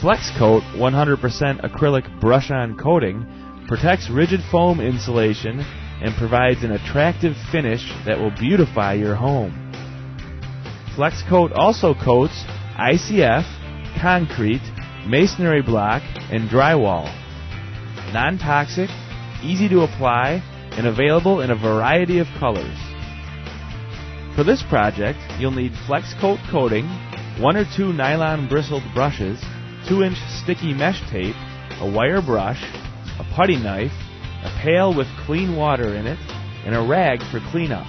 FlexCoat 100% acrylic brush-on coating protects rigid foam insulation and provides an attractive finish that will beautify your home. FlexCoat also coats ICF, concrete, masonry block, and drywall. Non-toxic, easy to apply, and available in a variety of colors. For this project, you'll need FlexCoat coating, 1 or 2 nylon bristled brushes, 2-inch sticky mesh tape, a wire brush, a putty knife, a pail with clean water in it, and a rag for cleanup.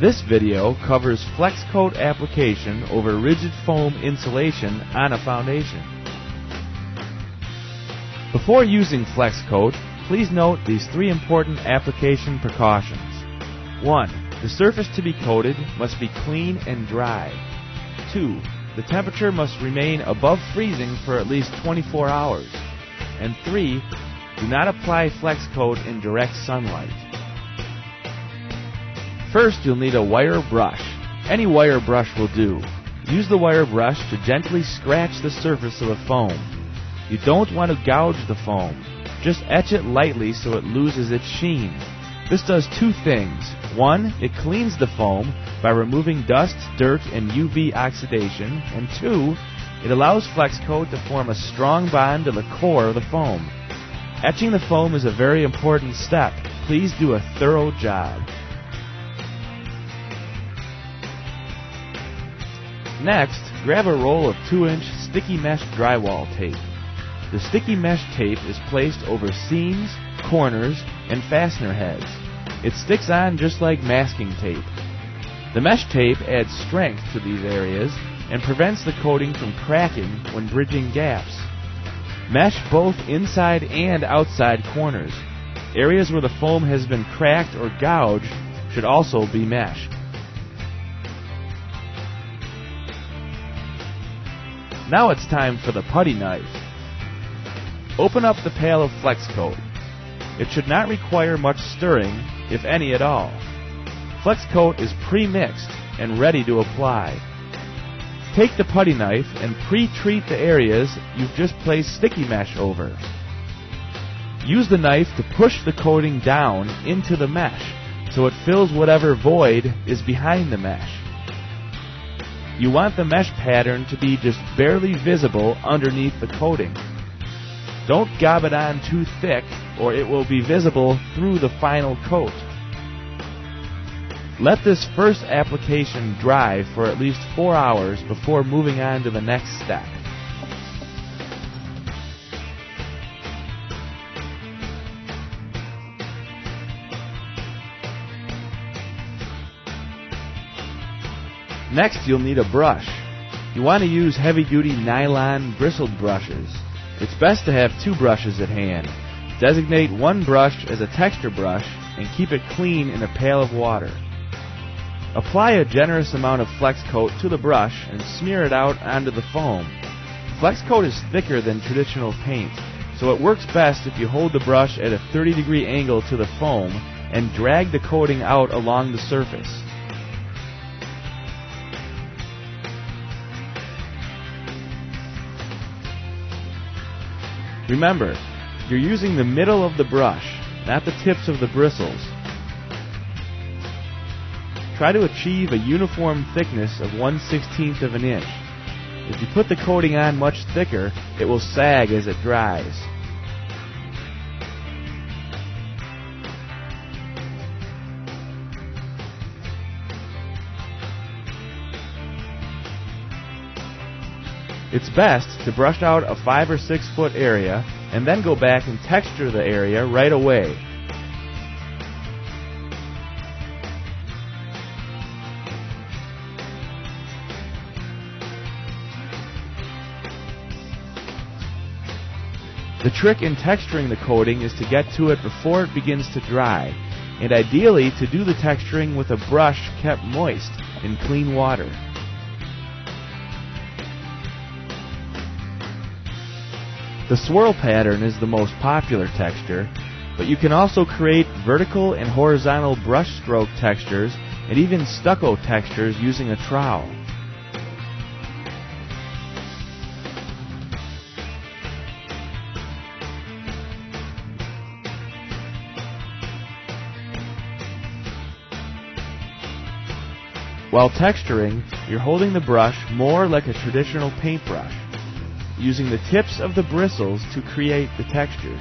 This video covers FlexCoat application over rigid foam insulation on a foundation. Before using FlexCoat, please note these 3 important application precautions. 1. The surface to be coated must be clean and dry. 2. The temperature must remain above freezing for at least 24 hours. And 3. Do not apply FlexCoat in direct sunlight. First, you'll need a wire brush. Any wire brush will do. Use the wire brush to gently scratch the surface of the foam. You don't want to gouge the foam. Just etch it lightly so it loses its sheen. This does 2 things. 1, it cleans the foam by removing dust, dirt, and UV oxidation. And 2, it allows FlexCoat to form a strong bond to the core of the foam. Etching the foam is a very important step. Please do a thorough job. Next, grab a roll of 2-inch sticky mesh drywall tape. The sticky mesh tape is placed over seams, corners, and fastener heads. It sticks on just like masking tape. The mesh tape adds strength to these areas and prevents the coating from cracking when bridging gaps. Mesh both inside and outside corners. Areas where the foam has been cracked or gouged should also be meshed. Now it's time for the putty knife. Open up the pail of FlexCoat. It should not require much stirring, if any at all. FlexCoat is pre-mixed and ready to apply. Take the putty knife and pre-treat the areas you've just placed sticky mesh over. Use the knife to push the coating down into the mesh so it fills whatever void is behind the mesh. You want the mesh pattern to be just barely visible underneath the coating. Don't gob it on too thick or it will be visible through the final coat. Let this first application dry for at least 4 hours before moving on to the next step. Next, you'll need a brush. You want to use heavy-duty nylon bristled brushes. It's best to have 2 brushes at hand. Designate one brush as a texture brush and keep it clean in a pail of water. Apply a generous amount of FlexCoat to the brush and smear it out onto the foam. FlexCoat is thicker than traditional paint, so it works best if you hold the brush at a 30-degree angle to the foam and drag the coating out along the surface. Remember, you're using the middle of the brush, not the tips of the bristles. Try to achieve a uniform thickness of 1/16 of an inch. If you put the coating on much thicker, it will sag as it dries. It's best to brush out a 5 or 6 foot area and then go back and texture the area right away. The trick in texturing the coating is to get to it before it begins to dry, and ideally to do the texturing with a brush kept moist in clean water. The swirl pattern is the most popular texture, but you can also create vertical and horizontal brush stroke textures and even stucco textures using a trowel. While texturing, you're holding the brush more like a traditional paintbrush, using the tips of the bristles to create the textures.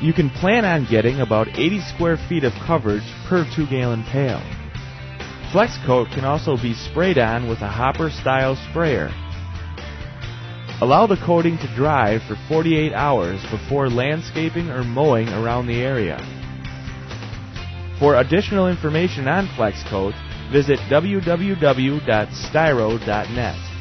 You can plan on getting about 80 square feet of coverage per 2-gallon pail. FlexCoat can also be sprayed on with a hopper-style sprayer. Allow the coating to dry for 48 hours before landscaping or mowing around the area. For additional information on FlexCoat, visit www.styro.net.